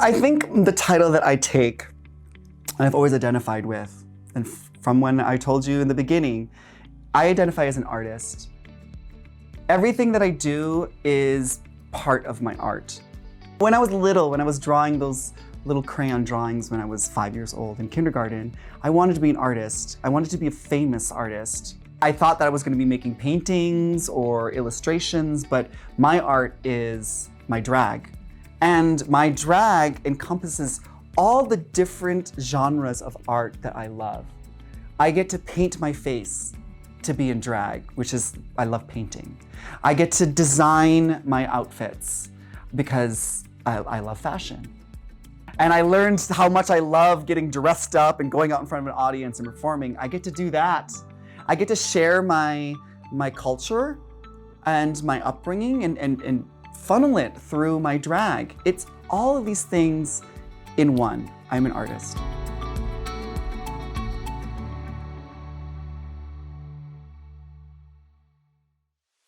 I think the title that I take, and I've always identified with, and from when I told you in the beginning, I identify as an artist. Everything that I do is part of my art. When I was little, when I was drawing those little crayon drawings when I was 5 years old in kindergarten, I wanted to be an artist. I wanted to be a famous artist. I thought that I was going to be making paintings or illustrations, but my art is my drag. And my drag encompasses all the different genres of art that I love. I get to paint my face to be in drag, which is, I love painting. I get to design my outfits because I love fashion. And I learned how much I love getting dressed up and going out in front of an audience and performing. I get to do that. I get to share my culture and my upbringing and funnel it through my drag. It's all of these things in one. I'm an artist.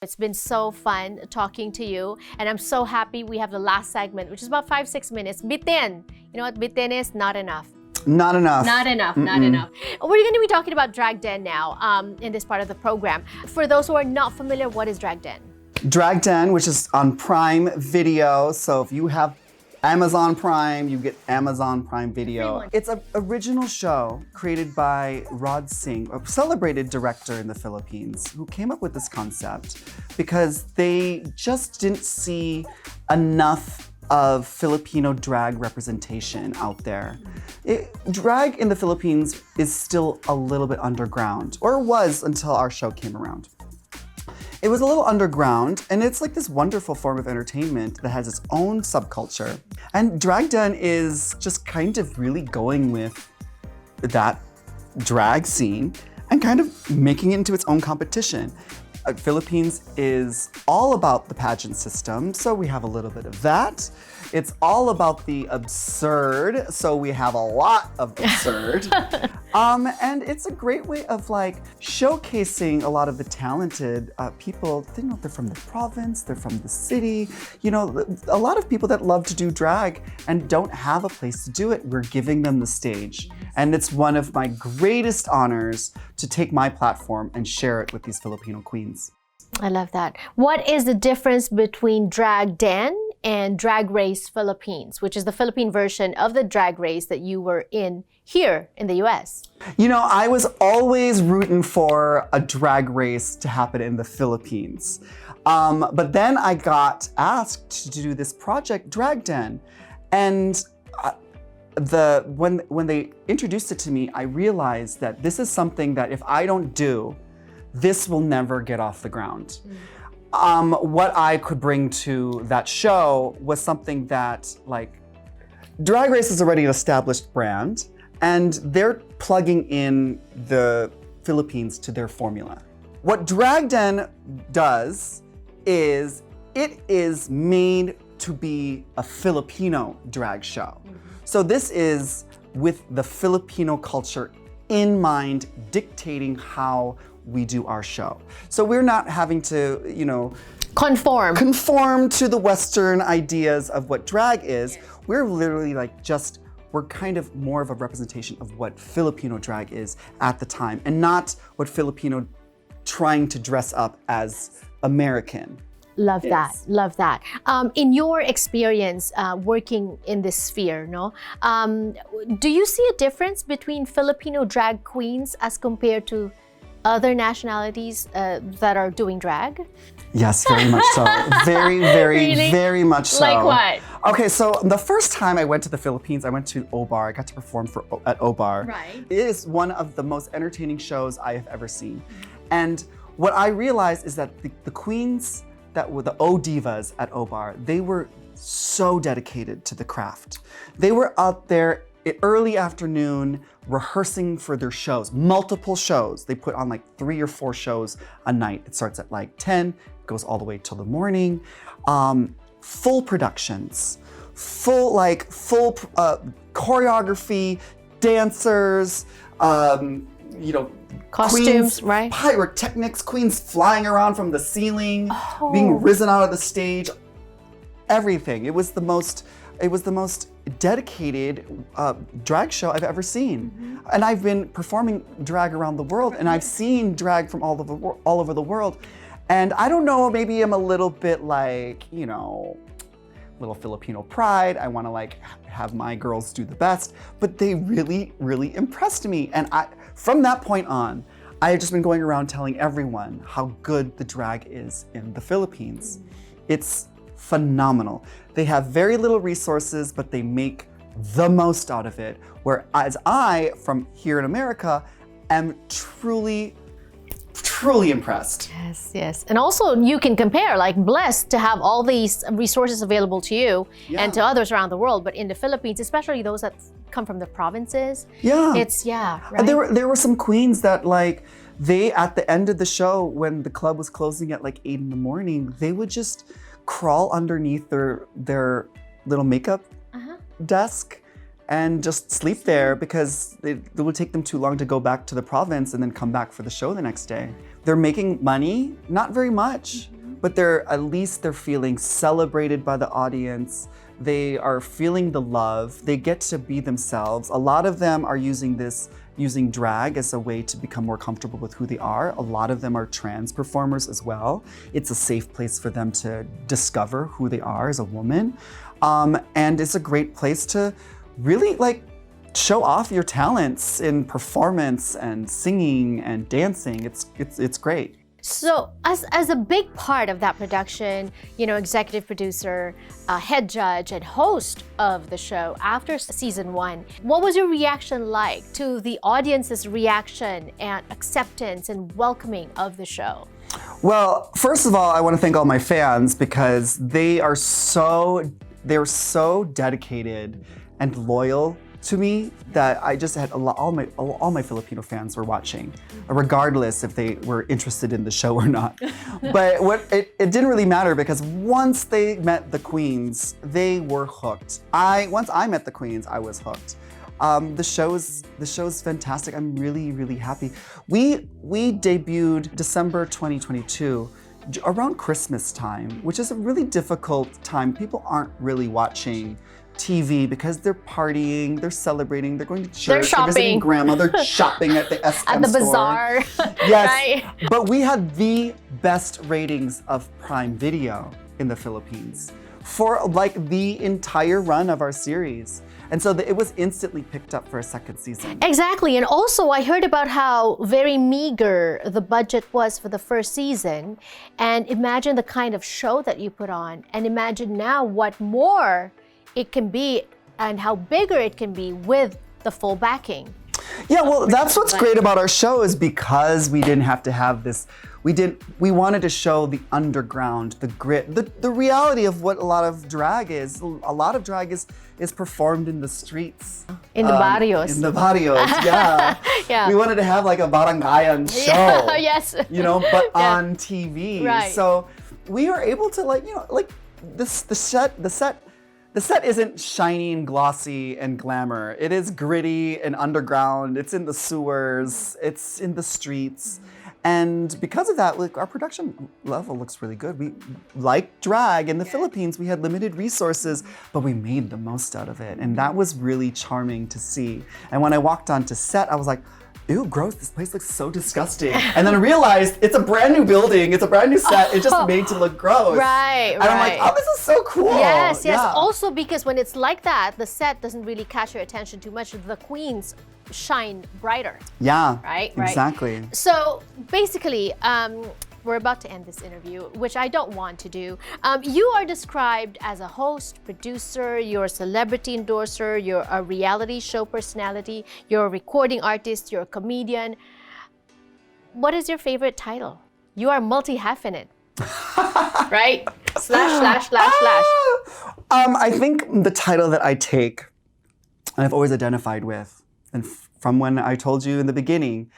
It's been so fun talking to you, and I'm so happy we have the last segment, which is about 5-6 minutes. Bitin. You know what bitin is? Not enough. Not enough. Not enough, not enough. We're going to be talking about Drag Den now in this part of the program. For those who are not familiar, what is Drag Den? Drag Den, which is on Prime Video. So if you have Amazon Prime, you get Amazon Prime Video. It's an original show created by Rod Singh, a celebrated director in the Philippines, who came up with this concept because they just didn't see enough of Filipino drag representation out there. Drag in the Philippines is still a little bit underground, or was until our show came around. It was a little underground, and it's like this wonderful form of entertainment that has its own subculture. And Drag Den is just kind of really going with that drag scene and kind of making it into its own competition. Philippines is all about the pageant system, so we have a little bit of that. It's all about the absurd, so we have a lot of absurd. And it's a great way of like showcasing a lot of the talented people. You know, they're from the province, they're from the city. You know, a lot of people that love to do drag and don't have a place to do it. We're giving them the stage. And it's one of my greatest honors to take my platform and share it with these Filipino queens. I love that. What is the difference between Drag Den and Drag Race Philippines, which is the Philippine version of the Drag Race that you were in here in the US? You know, I was always rooting for a drag race to happen in the Philippines. But then I got asked to do this project, Drag Den. And when they introduced it to me, I realized that this is something that if I don't do, this will never get off the ground. What I could bring to that show was something that, like, Drag Race is already an established brand, and they're plugging in the Philippines to their formula. What Drag Den does is it is made to be a Filipino drag show. So this is with the Filipino culture in mind, dictating how we do our show. So we're not having to, you know, conform to the Western ideas of what drag is. Yes. We're literally like we're kind of more of a representation of what Filipino drag is at the time, and not what Filipino trying to dress up as American. Love that, love that. In your experience working in this sphere, no, do you see a difference between Filipino drag queens as compared to other nationalities that are doing drag? Yes, very much so. Very, really? Very much so. Like what? Okay, so the first time I went to the Philippines, I went to Obar. I got to perform at Obar. Right. It is one of the most entertaining shows I have ever seen. And what I realized is that the queens that were the O-Divas at Obar, they were so dedicated to the craft. They were out there early afternoon rehearsing for their shows, multiple shows. They put on like 3 or 4 shows a night. It starts at like 10, goes all the way till the morning. Full productions, full choreography, dancers, you know, costumes, queens, right? Pyrotechnics, queens flying around from the ceiling, being risen out of the stage, everything. It was the most dedicated drag show I've ever seen. And I've been performing drag around the world, and I've seen drag from all over the world. And I don't know, maybe I'm a little bit like, you know, little Filipino pride. I want to like have my girls do the best, but they really, really impressed me. And from that point on, I have just been going around telling everyone how good the drag is in the Philippines. It's phenomenal. They have very little resources, but they make the most out of it. Whereas I, from here in America, am truly impressed. Yes, yes. And also you can compare, like blessed to have all these resources available to you and to others around the world, but in the Philippines, especially those that come from the provinces, it's, right? And there were some queens that like, they, at the end of the show, when the club was closing at like 8 in the morning, they would just crawl underneath their little makeup desk and just sleep there because it would take them too long to go back to the province and then come back for the show the next day. They're making money, not very much, but at least they're feeling celebrated by the audience. They are feeling the love. They get to be themselves. A lot of them are using drag as a way to become more comfortable with who they are. A lot of them are trans performers as well. It's a safe place for them to discover who they are as a woman. And it's a great place to really like show off your talents in performance and singing and dancing. It's great. So as a big part of that production, you know, executive producer, head judge, and host of the show after season 1, what was your reaction like to the audience's reaction and acceptance and welcoming of the show? Well, first of all, I want to thank all my fans because they're so dedicated and loyal to me that I just had all my Filipino fans were watching, regardless if they were interested in the show or not. But it didn't really matter because once they met the queens, they were hooked. Once I met the queens, I was hooked. The show is fantastic. I'm really, really happy. We debuted December 2022 around Christmas time, which is a really difficult time. People aren't really watching TV because they're partying, they're celebrating, they're going to church, they're shopping. They're visiting grandma, they're shopping at the SM at the store. bazaar. Yes, Right? But we had the best ratings of Prime Video in the Philippines for like the entire run of our series. And so it was instantly picked up for a second season. Exactly. And also I heard about how very meager the budget was for the first season. And imagine the kind of show that you put on. And imagine now what more it can be and how bigger it can be with the full backing. Yeah, well, that's what's great about our show is because we didn't have to have this, we wanted to show the underground, the grit, the reality of what a lot of drag is. A lot of drag is performed in the streets. In the barrios. In the barrios, yeah. Yeah. We wanted to have like a barangayan show. Yeah, yes. You know, but on TV. Right. So we were able to like, you know, like the set isn't shiny and glossy and glamour. It is gritty and underground. It's in the sewers. It's in the streets. And because of that, like, our production level looks really good. We like drag in the Philippines. We had limited resources, but we made the most out of it. And that was really charming to see. And when I walked onto set, I was like, ew, gross, this place looks so disgusting. And then I realized it's a brand new building, it's a brand new set, it's just made to look gross. Right, and I'm like, oh, this is so cool. Yes, yes. Yeah. Also because when it's like that, the set doesn't really catch your attention too much. The queens shine brighter. Yeah, Right? exactly. So basically, we're about to end this interview, which I don't want to do. You are described as a host, producer, you're a celebrity endorser, you're a reality show personality, you're a recording artist, you're a comedian. What is your favorite title? You are multi-hyphenate, right? / / / / / I think the title that I take, and I've always identified with, and from when I told you in the beginning,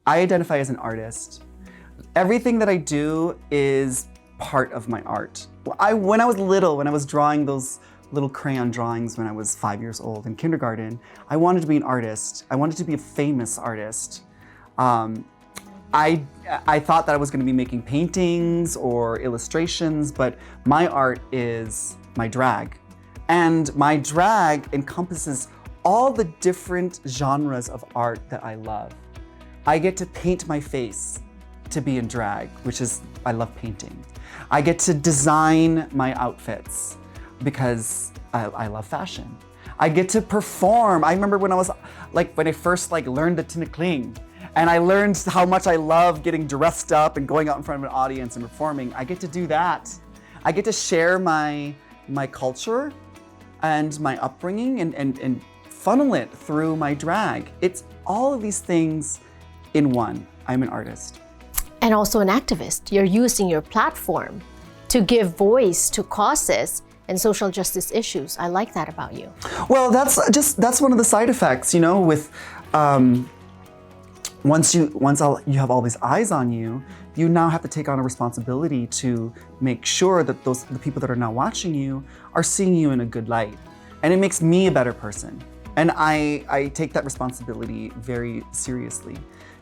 I identify as an artist. Everything that I do is part of my art. When I was little, when I was drawing those little crayon drawings when I was 5 years old in kindergarten, I wanted to be an artist. I wanted to be a famous artist. I thought that I was going to be making paintings or illustrations, but my art is my drag. And my drag encompasses all the different genres of art that I love. I get to paint my face to be in drag, which is, I love painting. I get to design my outfits because I love fashion. I get to perform. I remember when I first learned the tinikling, and I learned how much I love getting dressed up and going out in front of an audience and performing. I get to do that. I get to share my culture and my upbringing and funnel it through my drag. It's all of these things in one. I'm an artist. And also an activist. You're using your platform to give voice to causes and social justice issues. I like that about you. Well, that's one of the side effects, with once you have all these eyes on you, you now have to take on a responsibility to make sure that the people that are now watching you are seeing you in a good light. And it makes me a better person. And I take that responsibility very seriously,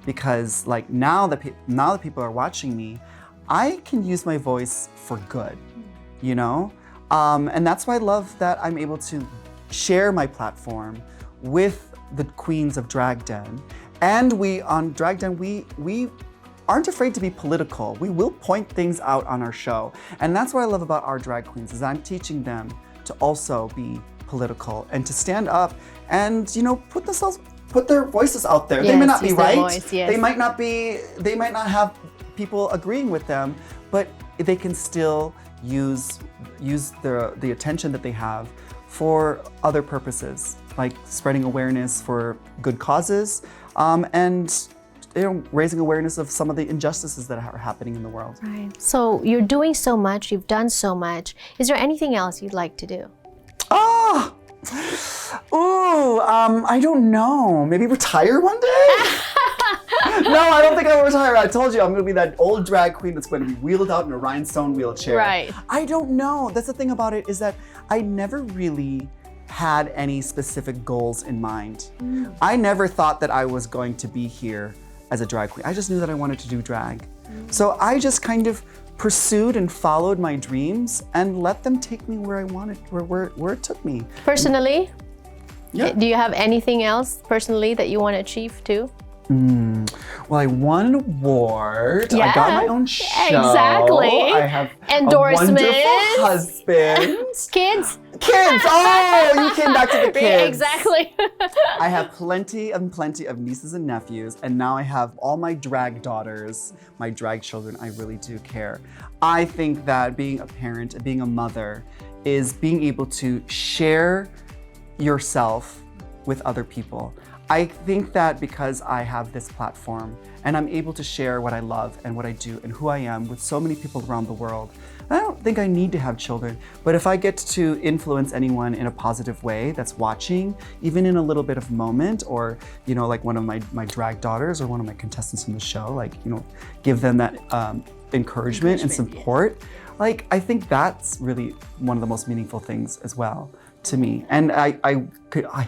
because now that people are watching me, I can use my voice for good, and that's why I love that I'm able to share my platform with the queens of Drag Den. And on Drag Den, we aren't afraid to be political. We will point things out on our show. And that's what I love about our drag queens, is I'm teaching them to also be political and to stand up and, put their voices out there. Yes, they may not be right. Voice, yes. They might not have people agreeing with them, but they can still use the attention that they have for other purposes, like spreading awareness for good causes, and raising awareness of some of the injustices that are happening in the world. Right. So you're doing so much, you've done so much. Is there anything else you'd like to do? I don't know. Maybe retire one day? No, I don't think I will retire. I told you I'm gonna be that old drag queen that's going to be wheeled out in a rhinestone wheelchair. Right. I don't know. That's the thing about it, is that I never really had any specific goals in mind. I never thought that I was going to be here as a drag queen. I just knew that I wanted to do drag. So I just kind of pursued and followed my dreams and let them take me where I wanted, where it took me. Personally? Yeah. Do you have anything else personally that you want to achieve too? Well, I won an award. Yeah, I got my own show. Exactly. I have endorsements. a wonderful husband. Kids. Oh, you came back to the kids. Exactly. I have plenty of nieces and nephews, and now I have all my drag daughters, my drag children. I really do care. I think that being a parent and being a mother is being able to share yourself with other people. I think that because I have this platform and I'm able to share what I love and what I do and who I am with so many people around the world, I don't think I need to have children. But if I get to influence anyone in a positive way that's watching, even in a little bit of moment, or like one of my drag daughters or one of my contestants from the show, give them that encouragement and support, I think that's really one of the most meaningful things as well to me. And I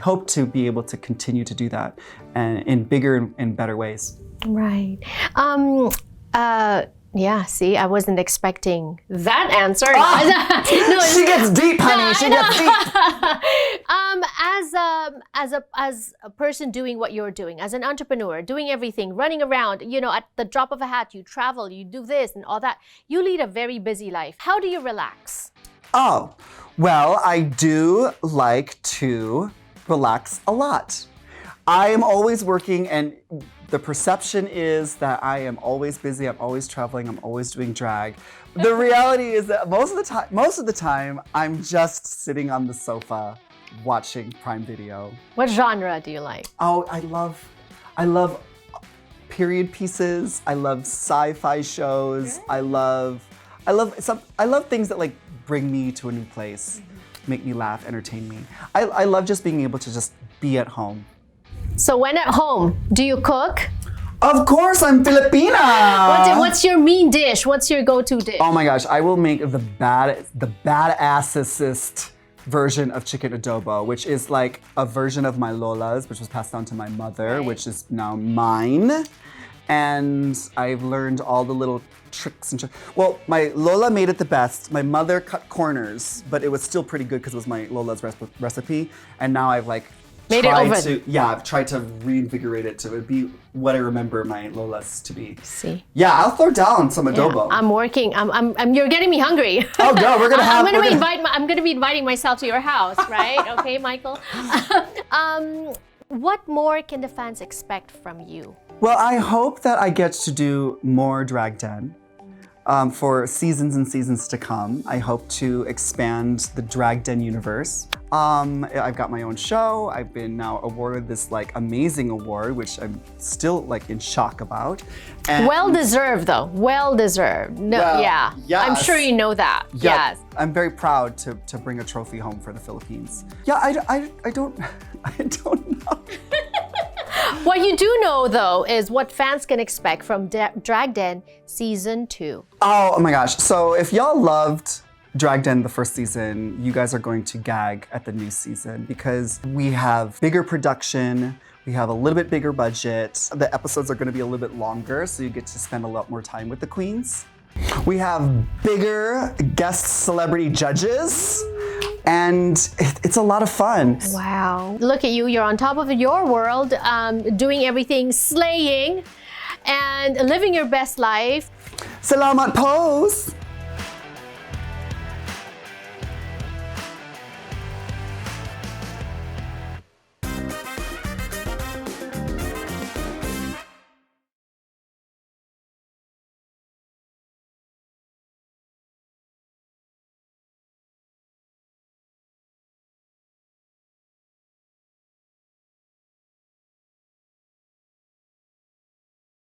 hope to be able to continue to do that in bigger and better ways. Right. Yeah, see, I wasn't expecting that answer. No, she gets deep, honey. She gets deep. As a person doing what you're doing, as an entrepreneur, doing everything, running around, at the drop of a hat, you travel, you do this and all that. You lead a very busy life. How do you relax? Oh, well, I do like to relax a lot. I am always working, and the perception is that I am always busy, I'm always traveling, I'm always doing drag. The reality is that most of the time, I'm just sitting on the sofa watching Prime Video. What genre do you like? Oh, I love period pieces. I love sci-fi shows. I love things that bring me to a new place, make me laugh, entertain me. I love just being able to just be at home. So when at home, do you cook? Of course, I'm Filipina. What's your mean dish? What's your go-to dish? Oh my gosh, I will make the badassest version of chicken adobo, which is like a version of my Lola's, which was passed down to my mother, Right. which is now mine. and I've learned all the little tricks and well, my Lola made it the best. My mother cut corners, but it was still pretty good because it was my Lola's recipe. And now I've like Made it over. I've tried to reinvigorate it to be what I remember my Lola's to be. See. Yeah, I'll throw down some adobo. I'm working. You're getting me hungry. Oh no, we're gonna have. I'm gonna be inviting myself to your house, right? Okay, Michael. What more can the fans expect from you? Well, I hope that I get to do more Drag Den. For seasons and seasons to come. I hope to expand the Drag Den universe. I've got my own show. I've been now awarded this like amazing award, which I'm still like in shock about. And Well deserved though, well deserved. No, Well, yeah, yes. I'm sure you know that. yeah, Yes. I'm very proud to bring a trophy home for the Philippines. Yeah, I don't know. What you do know though is what fans can expect from Drag Den Season 2. Oh my gosh. So if y'all loved Drag Den the first season, you guys are going to gag at the new season because we have bigger production, we have a little bit bigger budget. The episodes are going to be a little bit longer, so you get to spend a lot more time with the queens. We have bigger guest celebrity judges, and it's a lot of fun. Wow. Look at you, you're on top of your world, doing everything, slaying, and living your best life. Salamat pose!